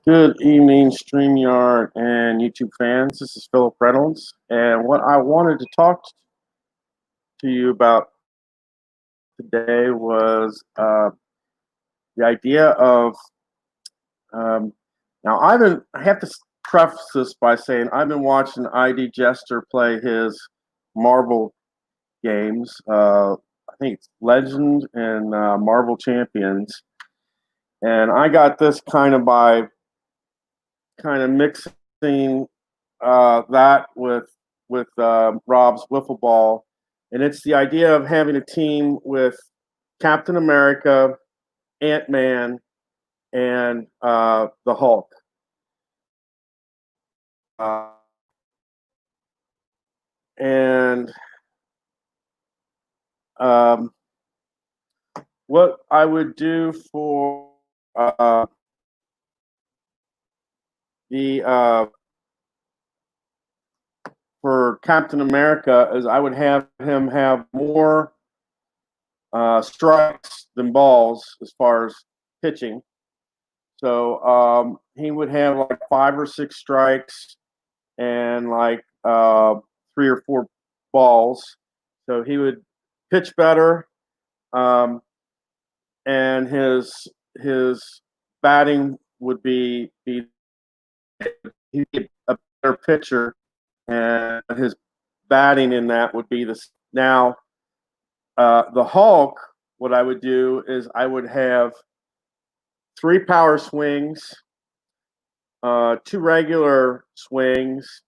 Good evening, StreamYard and YouTube fans. This is Philip Reynolds, and what I wanted to talk to you about today was the idea of. Um, Now, I have to preface this by saying I've been watching ID Jester play his Marvel games. I think it's Legend and Marvel Champions, and I got this kind of by kind of mixing that with Rob's wiffle ball, and it's the idea of having a team with Captain America, Ant-Man, and the Hulk. Uh, and um, what I would do the for Captain America is I would have him have more strikes than balls as far as pitching. So he would have like 5 or 6 strikes and like 3 or 4 balls. So he would pitch better, um, and his batting would be he'd be a better pitcher, and his batting in that would be this. Now, the Hulk, what I would do is I would have 3 power swings, 2 regular swings,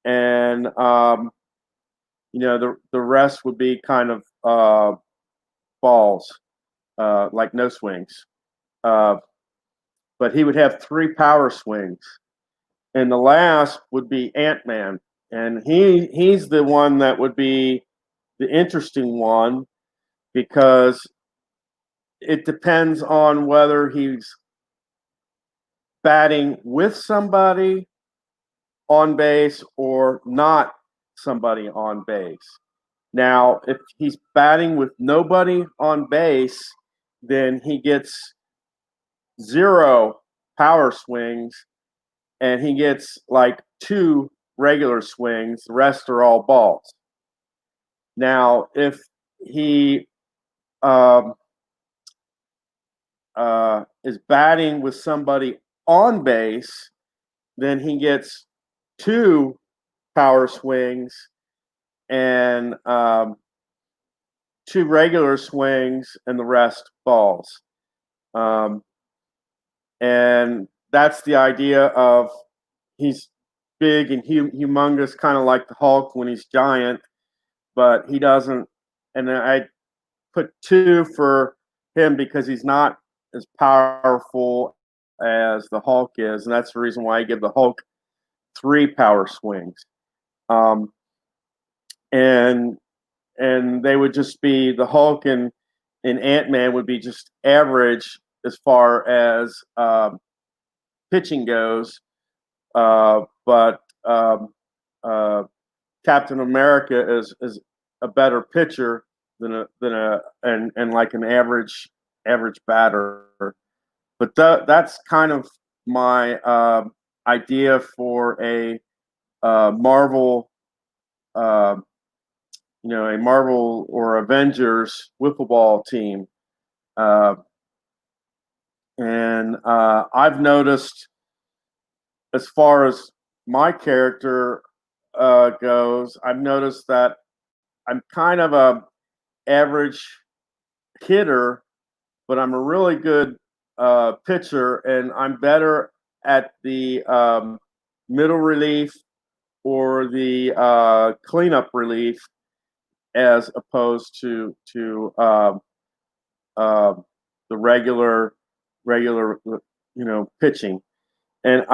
and the rest would be kind of balls, like no swings. Uh, but he would have 3 power swings, and the last would be Ant-Man, and he's the one that would be the interesting one because it depends on whether he's batting with somebody on base or not somebody on base. Now, if he's batting with nobody on base, then he gets 0 power swings and he gets like 2 regular swings. The rest are all balls. Now, if he is batting with somebody on base, then he gets 2 power swings and 2 regular swings, and the rest balls. And that's the idea of he's big and humongous, kind of like the Hulk when he's giant, but he doesn't. And then I put 2 for him because he's not as powerful as the Hulk is, and that's the reason why I give the Hulk 3 power swings. Um, and they would just be the Hulk and Ant-Man would be just average as far as pitching goes, but Captain America is a better pitcher than like an average batter. But that's kind of my idea for a Marvel, uh, a Marvel or Avengers wiffle ball team. Uh, and I've noticed, as far as my character goes, I've noticed that I'm kind of a average hitter, but I'm a really good pitcher, and I'm better at the middle relief or the cleanup relief as opposed to uh, the regular pitching. And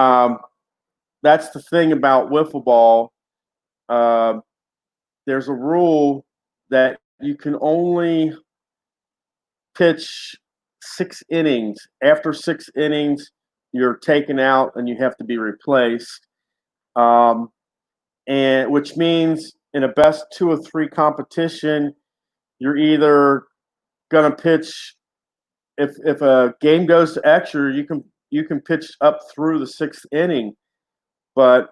that's the thing about wiffle ball. Uh, there's a rule that you can only pitch 6 innings. After 6 innings, you're taken out and you have to be replaced. And which means in a best 2 of 3 competition, you're either gonna pitch. If a game goes to extra, you you can pitch up through the sixth inning, but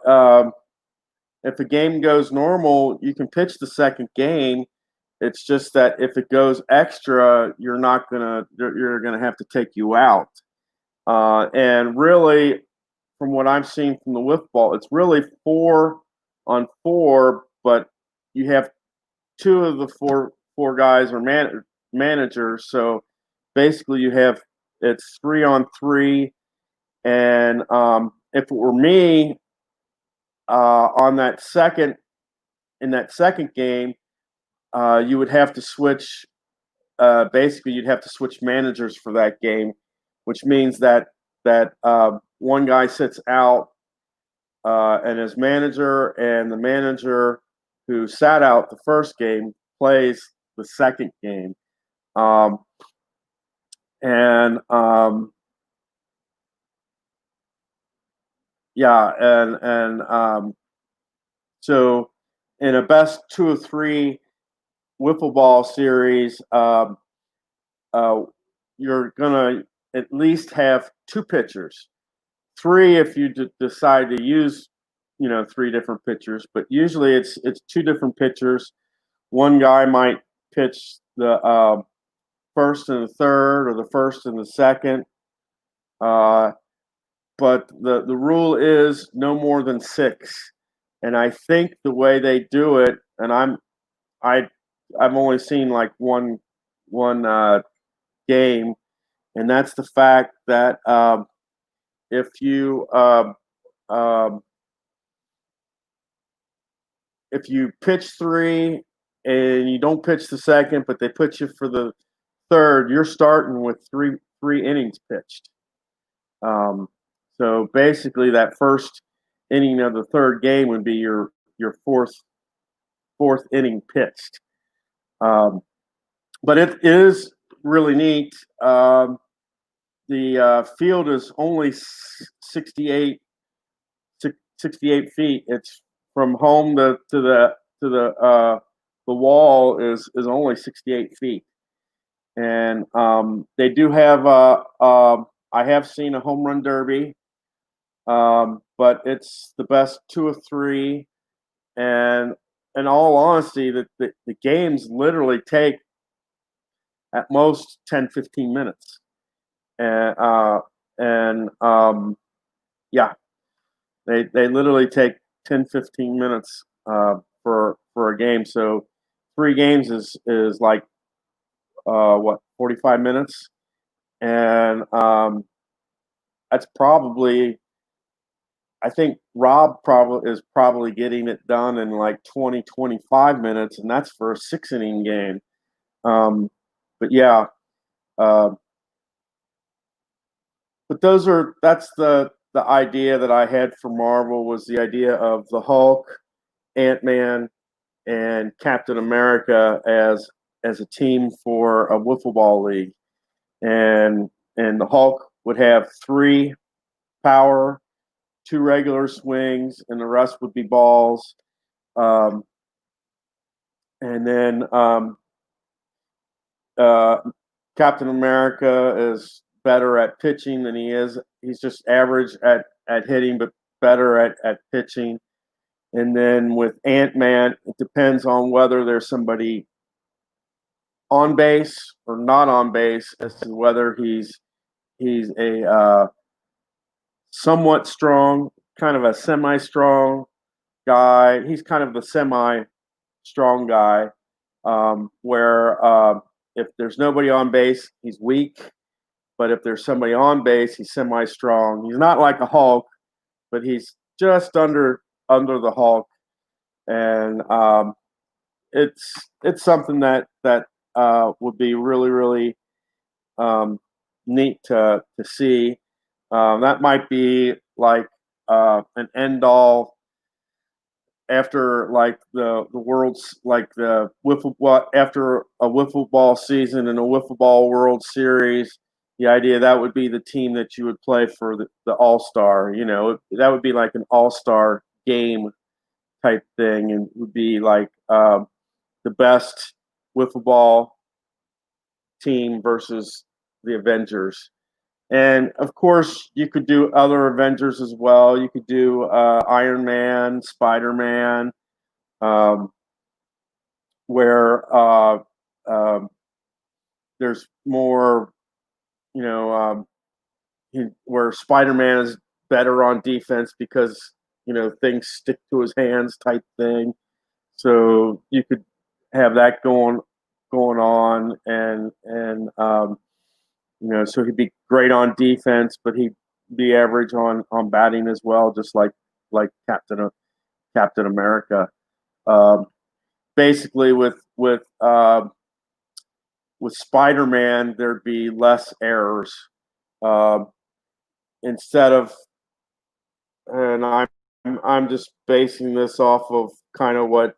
if the game goes normal, you can pitch the second game. It's just that if it goes extra, you're gonna have to take you out. And really, from what I'm seeing from the wiffle ball, it's really 4-on-4, but you have two of the four guys are managers. So basically, it's 3-on-3. And if it were me on that second in that second game, you would have to switch. Basically, you'd have to switch managers for that game, which means that one guy sits out and his manager, and the manager who sat out the first game plays the second game. Um, and yeah, and so in a best 2 of 3 wiffle ball series, you're gonna at least have 2 pitchers, 3 if you decide to use 3 different pitchers, but usually it's 2 different pitchers. One guy might pitch the first and the third, or the first and the second. But the rule is no more than 6. And I think the way they do it, and I've only seen like one game, and that's the fact that if you um, if you pitch 3 and you don't pitch the second, but they put you for the third, you're starting with three innings pitched. So basically, that first inning of the third game would be your fourth inning pitched. But it is really neat. The field is only 68 feet. It's from home to the wall is only 68 feet, and they do have I have seen a home run derby, but it's the best 2 of 3. And in all honesty, the games literally take at most 10-15 minutes, and yeah, they literally take 10-15 minutes for a game. So 3 games is like 45 minutes, and that's probably, I think Rob is probably getting it done in like 20-25 minutes, and that's for a 6-inning game. But yeah, uh, but that's the idea that I had for Marvel, was the idea of the Hulk, Ant-Man, and Captain America as a team for a wiffle ball league, and the Hulk would have 3 power, 2 regular swings, and the rest would be balls. Um, and then Captain America is better at pitching than he is. He's just average at hitting, but better at pitching. And then with Ant-Man, it depends on whether there's somebody on base or not on base as to whether he's a somewhat strong, kind of a semi-strong guy. He's kind of the semi-strong guy, where if there's nobody on base, he's weak. But if there's somebody on base, he's semi-strong. He's not like a Hulk, but he's just under the Hulk. And it's something that would be really, really neat to see. That might be like an end all after like the world's, like the wiffle ball, after a wiffle ball season and a wiffle ball World Series. The idea that would be the team that you would play for the All-Star. That would be like an All-Star game type thing, and would be like the best wiffle ball team versus the Avengers. And of course, you could do other Avengers as well. You could do Iron Man, Spider Man, um, where um, there's more, you know, where Spider Man is better on defense because things stick to his hands type thing. So you could have that going on, and so he'd be great on defense, but he'd be average on batting as well, just like Captain America. Um, Basically, with Spider Man, there'd be less errors. Um, Instead of, and I'm just basing this off of kind of what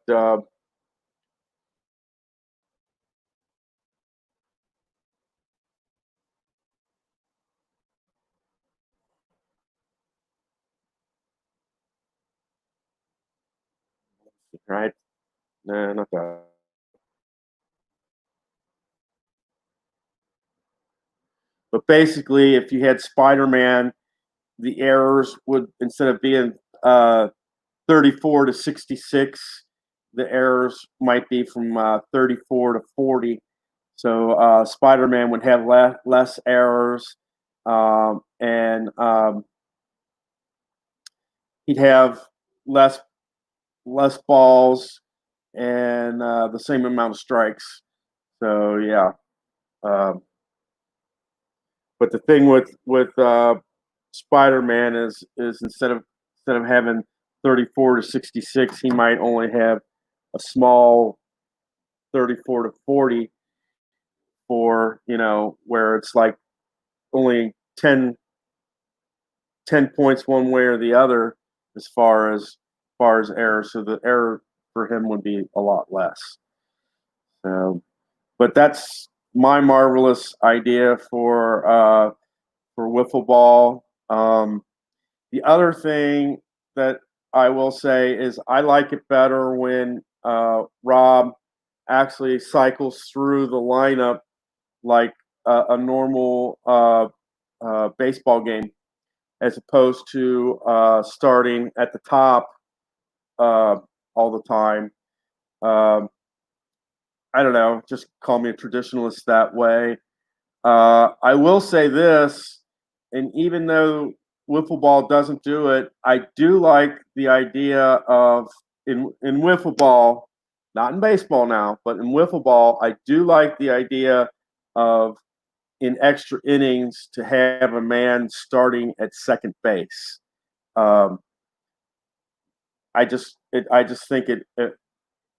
right? Nah, not that. But basically, if you had Spider Man, the errors would, instead of being 34 to 66, the errors might be from 34 to 40. So Spider Man would have less errors, and he'd have less less balls and the same amount of strikes. So yeah, um, but the thing with Spider Man is instead of having 34 to 66, he might only have a small 34 to 40 for where it's like only 10 points one way or the other as far as error. So the error for him would be a lot less. So, but that's my marvelous idea for wiffle ball. The other thing that I will say is I like it better when Rob actually cycles through the lineup like a normal baseball game, as opposed to starting at the top uh, all the time. Um, I don't know, just call me a traditionalist that way. I will say this, and even though wiffle ball doesn't do it, I do like the idea of in wiffle ball, not in baseball now, but in wiffle ball, I do like the idea of in extra innings to have a man starting at second base. Um, I just think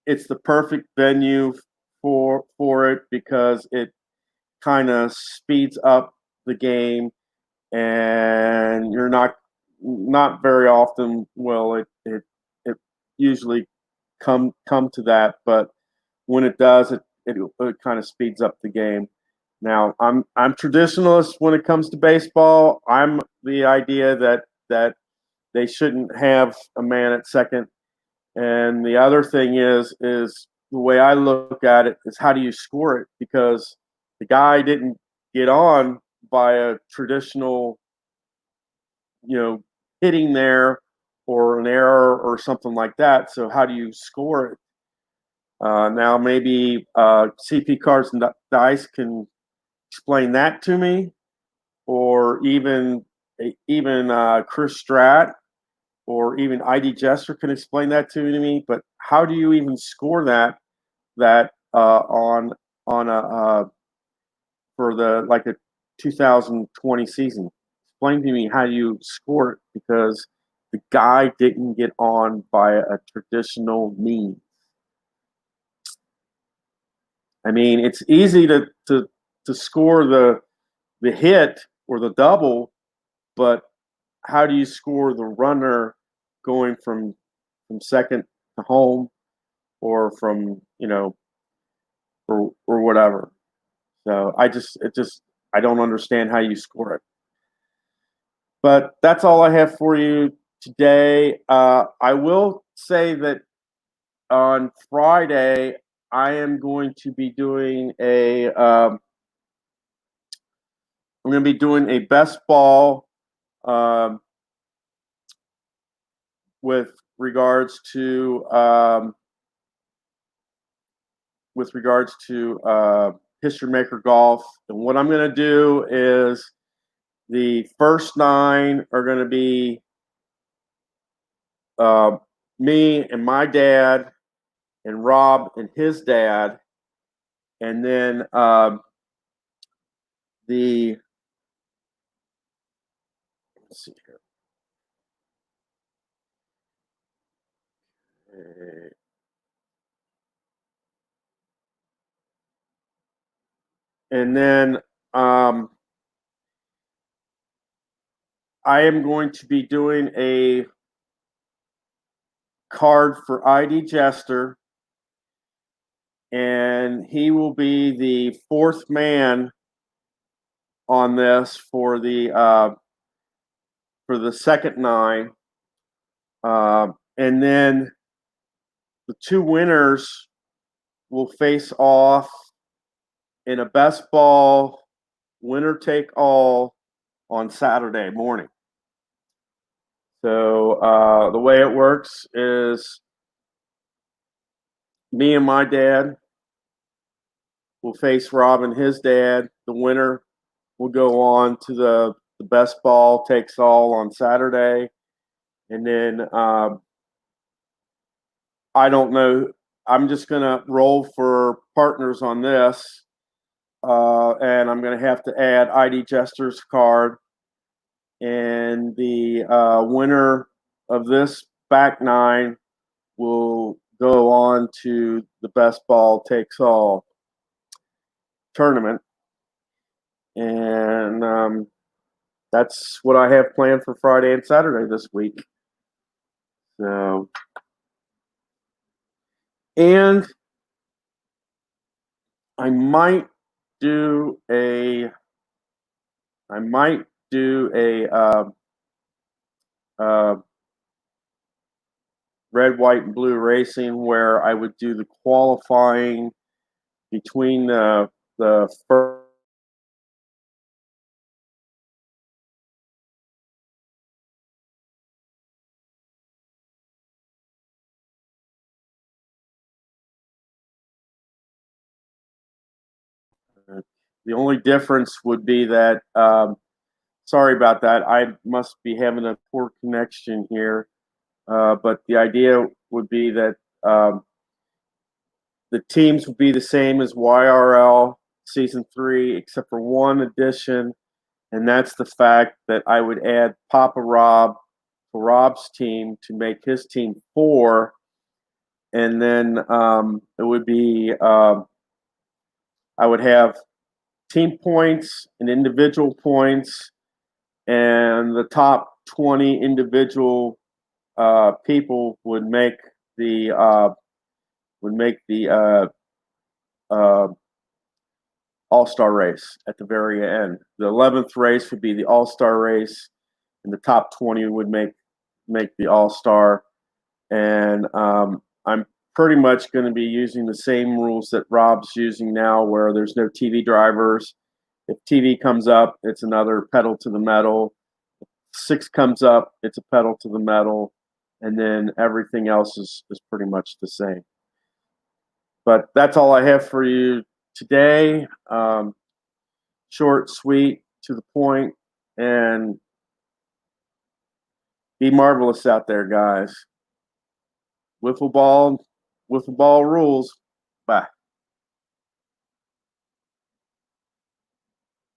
it's the perfect venue for it because it kind of speeds up the game, and you're not very often will it usually come to that, but when it does, it kind of speeds up the game. Now I'm traditionalist when it comes to baseball. I'm the idea that they shouldn't have a man at second. And the other thing is the way I look at it is how do you score it? Because the guy didn't get on by a traditional, hitting there or an error or something like that. So how do you score it? Now maybe CP Cards and Dice can explain that to me, or even Chris Stratt or even ID Jester can explain that to me. But how do you even score that on a for the like a 2020 season? Explain to me how you score it because the guy didn't get on by a traditional means. I mean, it's easy to score the hit or the double, but how do you score the runner going from second to home or from or whatever? So I don't understand how you score it. But that's all I have for you today. I will say that on Friday I am going to be doing I'm going to be doing a best ball with regards to History Maker Golf. And what I'm going to do is the first 9 are going to be me and my dad and Rob and his dad. And then let's see here. And then I am going to be doing a card for ID Jester, and he will be the 4th man on this for the second 9. And then the 2 winners will face off in a best ball winner take all on Saturday morning. So the way it works is me and my dad will face Rob and his dad. The winner will go on to the best ball takes all on Saturday. And then I don't know. I'm just going to roll for partners on this. And I'm going to have to add ID Jester's card. And the winner of this back 9 will go on to the best ball takes all tournament. And that's what I have planned for Friday and Saturday this week. So, and I might do a red, white, and blue racing where I would do the qualifying between the first. The only difference would be that, sorry about that, I must be having a poor connection here, but the idea would be that the teams would be the same as YRL Season 3, except for one addition, and that's the fact that I would add Papa Rob to Rob's team to make his team 4, and then it would be I would have team points and individual points, and the top 20 individual people would make the all-star race at the very end. The 11th race would be the all-star race, and the top 20 would make the all-star. And I'm pretty much going to be using the same rules that Rob's using now, where there's no TV drivers. If TV comes up, it's another pedal to the metal. If 6 comes up, it's a pedal to the metal. And then everything else is pretty much the same. But that's all I have for you today. Short, sweet, to the point, and be marvelous out there, guys. Wiffle ball rules. Bye.